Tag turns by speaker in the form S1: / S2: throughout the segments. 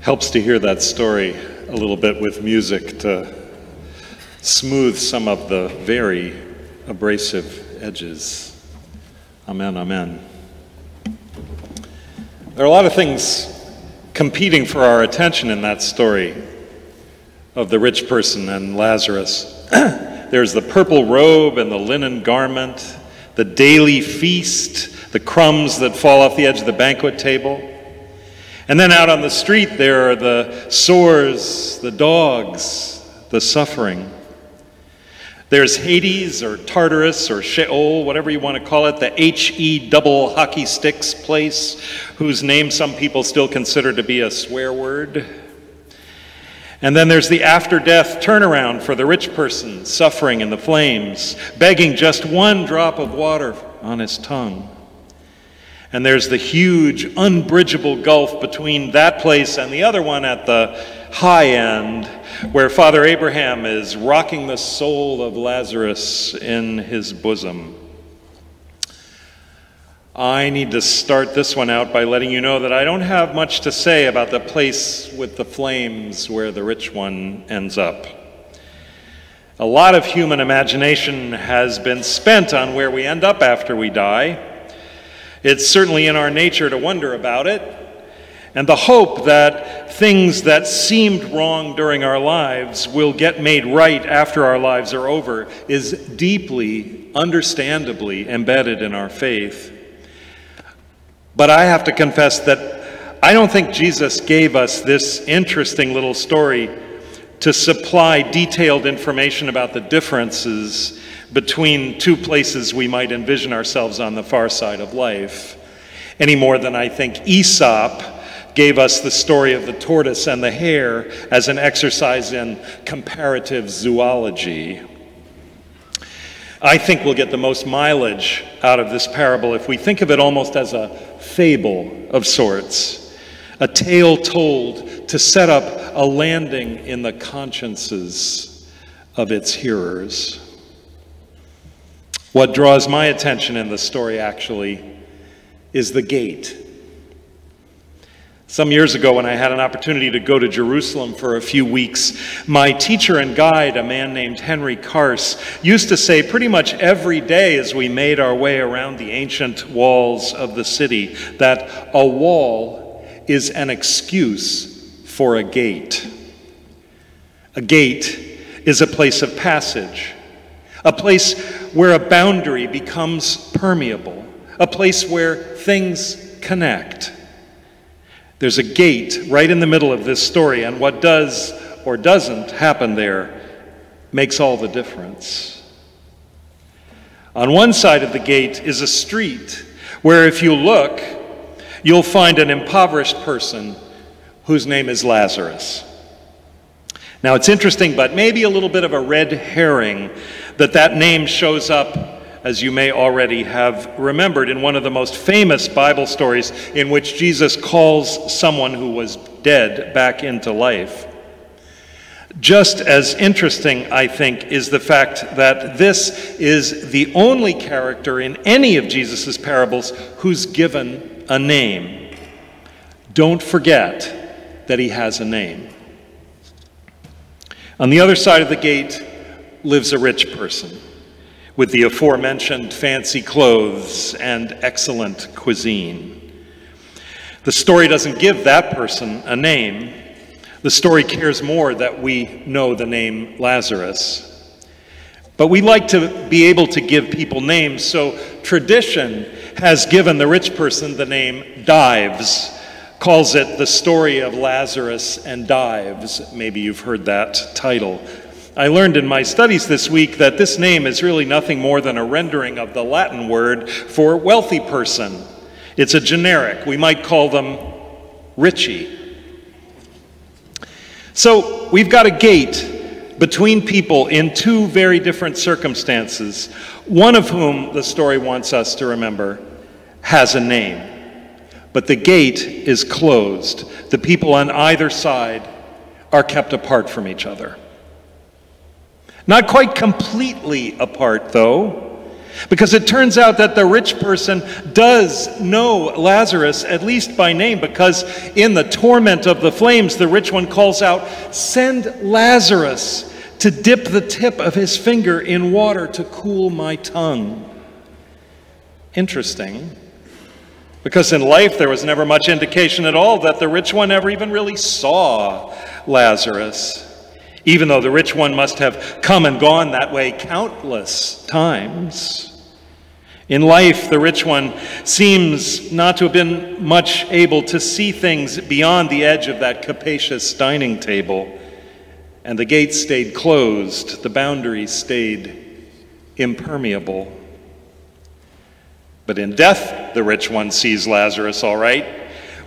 S1: Helps to hear that story a little bit with music to smooth some of the very abrasive edges. Amen, amen. There are a lot of things competing for our attention in that story of the rich person and Lazarus. There's the purple robe and the linen garment, the daily feast, the crumbs that fall off the edge of the banquet table. And then out on the street there are the sores, the dogs, the suffering. There's Hades or Tartarus or Sheol, whatever you want to call it, the H-E double hockey sticks place, whose name some people still consider to be a swear word. And then there's the after-death turnaround for the rich person, suffering in the flames, begging just one drop of water on his tongue. And there's the huge, unbridgeable gulf between that place and the other one at the high end, where Father Abraham is rocking the soul of Lazarus in his bosom. I need to start this one out by letting you know that I don't have much to say about the place with the flames where the rich one ends up. A lot of human imagination has been spent on where we end up after we die. It's certainly in our nature to wonder about it, and the hope that things that seemed wrong during our lives will get made right after our lives are over is deeply, understandably embedded in our faith. But I have to confess that I don't think Jesus gave us this interesting little story to supply detailed information about the differences between two places we might envision ourselves on the far side of life, any more than I think Aesop gave us the story of the tortoise and the hare as an exercise in comparative zoology. I think we'll get the most mileage out of this parable if we think of it almost as a fable of sorts, a tale told to set up a landing in the consciences of its hearers. What draws my attention in the story, actually, is the gate. Some years ago, when I had an opportunity to go to Jerusalem for a few weeks, my teacher and guide, a man named Henry Carse, used to say pretty much every day as we made our way around the ancient walls of the city that a wall is an excuse for a gate. A gate is a place of passage, a place where a boundary becomes permeable, a place where things connect. There's a gate right in the middle of this story, and what does or doesn't happen there makes all the difference. On one side of the gate is a street where if you look, you'll find an impoverished person whose name is Lazarus. Now it's interesting, but maybe a little bit of a red herring, that name shows up, as you may already have remembered, in one of the most famous Bible stories in which Jesus calls someone who was dead back into life. Just as interesting, I think, is the fact that this is the only character in any of Jesus' parables who's given a name. Don't forget that he has a name. On the other side of the gate lives a rich person with the aforementioned fancy clothes and excellent cuisine. The story doesn't give that person a name. The story cares more that we know the name Lazarus. But we like to be able to give people names, so tradition has given the rich person the name Dives, calls it the story of Lazarus and Dives. Maybe you've heard that title. I learned in my studies this week that this name is really nothing more than a rendering of the Latin word for wealthy person. It's a generic. We might call them Richie. So we've got a gate between people in two very different circumstances, one of whom the story wants us to remember has a name. But the gate is closed. The people on either side are kept apart from each other. Not quite completely apart, though. Because it turns out that the rich person does know Lazarus, at least by name, because in the torment of the flames, the rich one calls out, "Send Lazarus to dip the tip of his finger in water to cool my tongue." Interesting, because in life there was never much indication at all that the rich one ever even really saw Lazarus, even though the rich one must have come and gone that way countless times. In life, the rich one seems not to have been much able to see things beyond the edge of that capacious dining table, and the gate stayed closed, the boundaries stayed impermeable. But in death, the rich one sees Lazarus all right.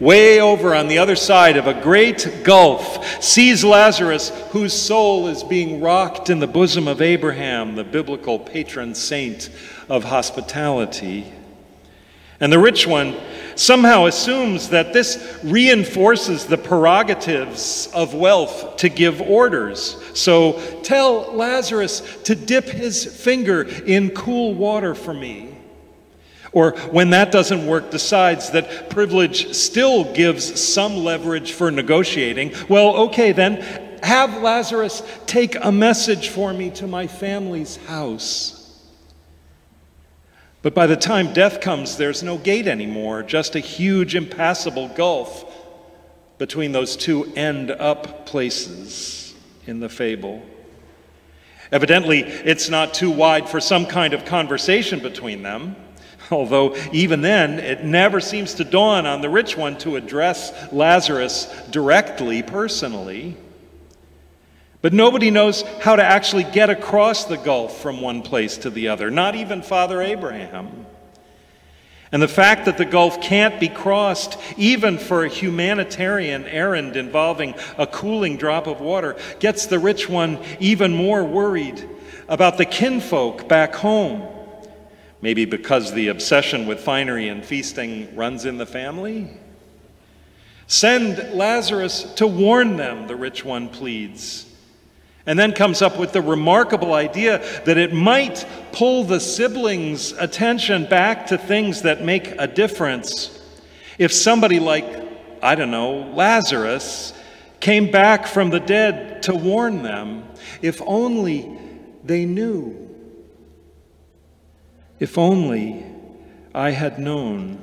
S1: Way over on the other side of a great gulf, sees Lazarus, whose soul is being rocked in the bosom of Abraham, the biblical patron saint of hospitality. And the rich one somehow assumes that this reinforces the prerogatives of wealth to give orders. So tell Lazarus to dip his finger in cool water for me. Or when that doesn't work, decides that privilege still gives some leverage for negotiating. Well, okay then, have Lazarus take a message for me to my family's house. But by the time death comes, there's no gate anymore, just a huge impassable gulf between those two end-up places in the fable. Evidently, it's not too wide for some kind of conversation between them. Although even then, it never seems to dawn on the rich one to address Lazarus directly, personally. But nobody knows how to actually get across the gulf from one place to the other, not even Father Abraham. And the fact that the gulf can't be crossed, even for a humanitarian errand involving a cooling drop of water, gets the rich one even more worried about the kinfolk back home. Maybe because the obsession with finery and feasting runs in the family? Send Lazarus to warn them, the rich one pleads. And then comes up with the remarkable idea that it might pull the siblings' attention back to things that make a difference. If somebody like, I don't know, Lazarus came back from the dead to warn them, if only they knew. If only I had known,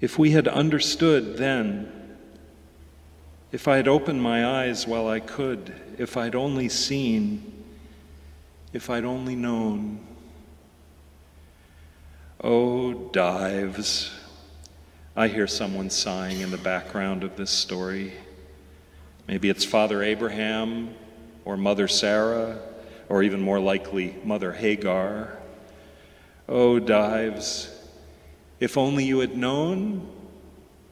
S1: if we had understood then, if I had opened my eyes while I could, if I'd only seen, if I'd only known. Oh, Dives, I hear someone sighing in the background of this story. Maybe it's Father Abraham or Mother Sarah, or even more likely, Mother Hagar. Oh, Dives, if only you had known,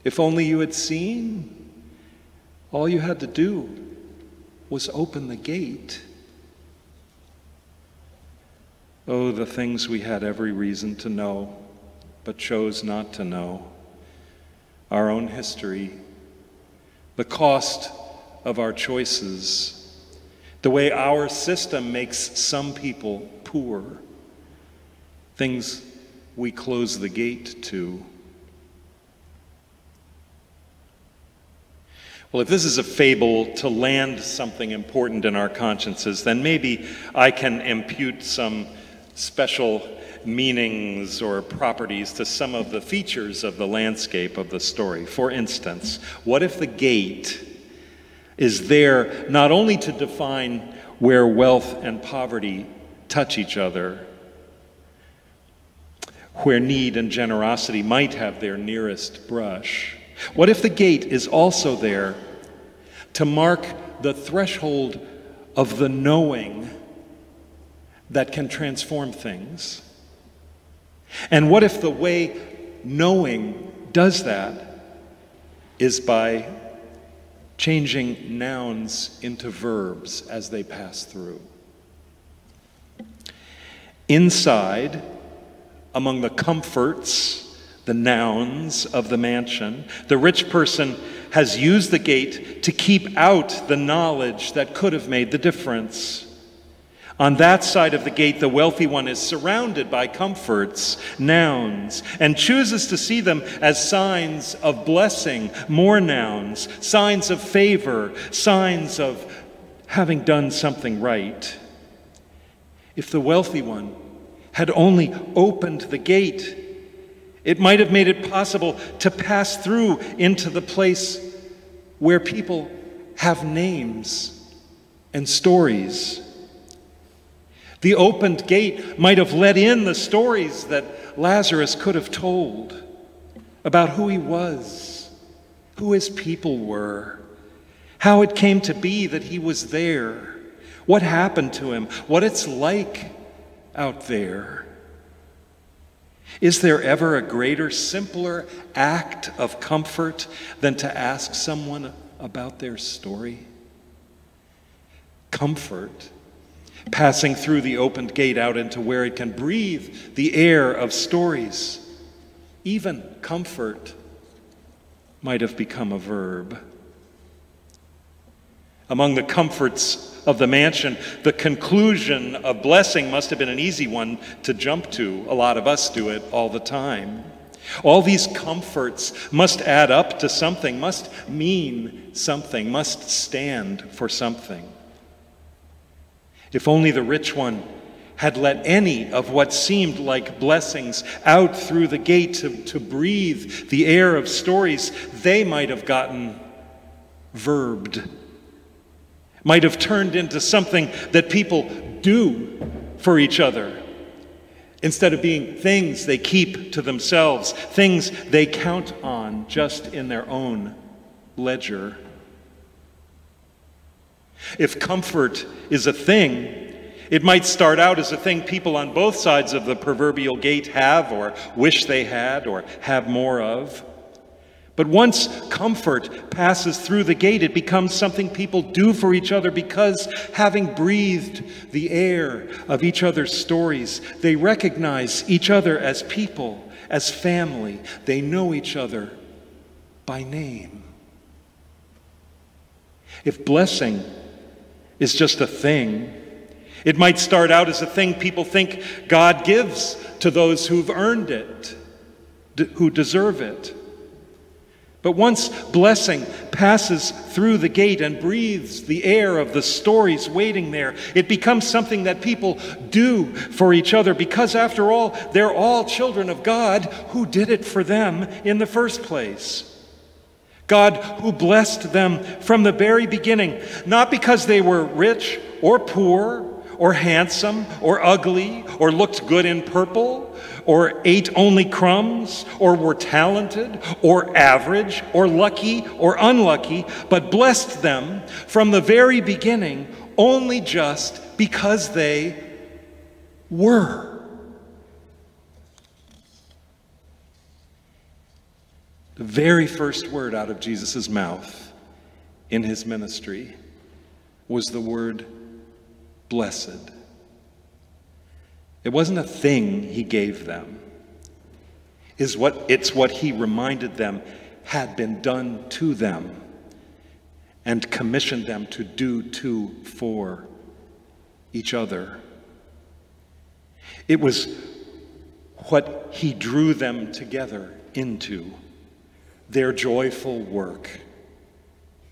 S1: if only you had seen, all you had to do was open the gate. Oh, the things we had every reason to know, but chose not to know. Our own history, the cost of our choices, the way our system makes some people poor, things we close the gate to. Well, if this is a fable to land something important in our consciences, then maybe I can impute some special meanings or properties to some of the features of the landscape of the story. For instance, what if the gate is there not only to define where wealth and poverty touch each other, where need and generosity might have their nearest brush? What if the gate is also there to mark the threshold of the knowing that can transform things? And what if the way knowing does that is by changing nouns into verbs as they pass through? Inside, among the comforts, the nouns of the mansion, the rich person has used the gate to keep out the knowledge that could have made the difference. On that side of the gate, the wealthy one is surrounded by comforts, nouns, and chooses to see them as signs of blessing, more nouns, signs of favor, signs of having done something right. If the wealthy one had only opened the gate, it might have made it possible to pass through into the place where people have names and stories. The opened gate might have let in the stories that Lazarus could have told about who he was, who his people were, how it came to be that he was there, what happened to him, what it's like out there. Is there ever a greater, simpler act of comfort than to ask someone about their story? Comfort, passing through the opened gate out into where it can breathe the air of stories. Even comfort might have become a verb. Among the comforts of the mansion, the conclusion of blessing must have been an easy one to jump to. A lot of us do it all the time. All these comforts must add up to something, must mean something, must stand for something. If only the rich one had let any of what seemed like blessings out through the gate to breathe the air of stories, they might have gotten verbed, might have turned into something that people do for each other, instead of being things they keep to themselves, things they count on just in their own ledger. If comfort is a thing, it might start out as a thing people on both sides of the proverbial gate have or wish they had or have more of. But once comfort passes through the gate, it becomes something people do for each other because, having breathed the air of each other's stories, they recognize each other as people, as family. They know each other by name. If blessing is just a thing, it might start out as a thing people think God gives to those who've earned it, who deserve it. But once blessing passes through the gate and breathes the air of the stories waiting there, it becomes something that people do for each other because, after all, they're all children of God who did it for them in the first place. God who blessed them from the very beginning, not because they were rich or poor or handsome or ugly or looked good in purple or ate only crumbs or were talented or average or lucky or unlucky, but blessed them from the very beginning only just because they were. The very first word out of Jesus' mouth in his ministry was the word blessed. It wasn't a thing he gave them. It's what he reminded them had been done to them and commissioned them to do to for each other. It was what he drew them together into. Their joyful work,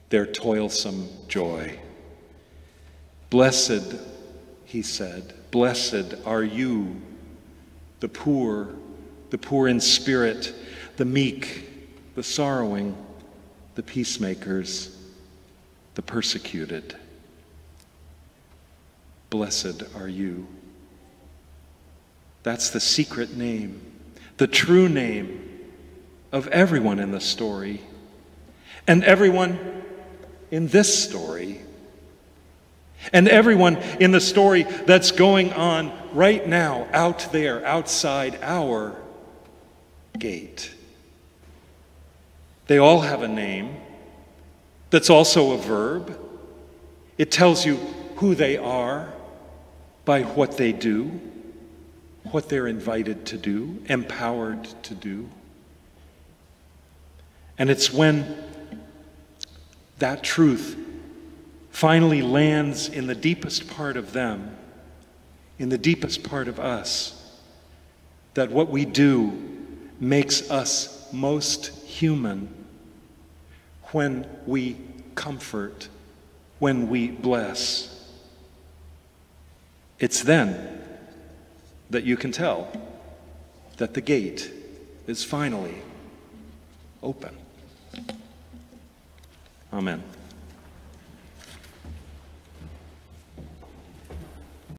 S1: their toilsome joy. Blessed, he said, blessed are you, the poor in spirit, the meek, the sorrowing, the peacemakers, the persecuted. Blessed are you. That's the secret name, the true name of everyone in the story, and everyone in this story, and everyone in the story that's going on right now out there outside our gate. They all have a name that's also a verb. It tells you who they are by what they do, what they're invited to do, empowered to do. And it's when that truth finally lands in the deepest part of them in the deepest part of us, that what we do makes us most human when we comfort, when we bless. It's then that you can tell that the gate is finally open. Amen.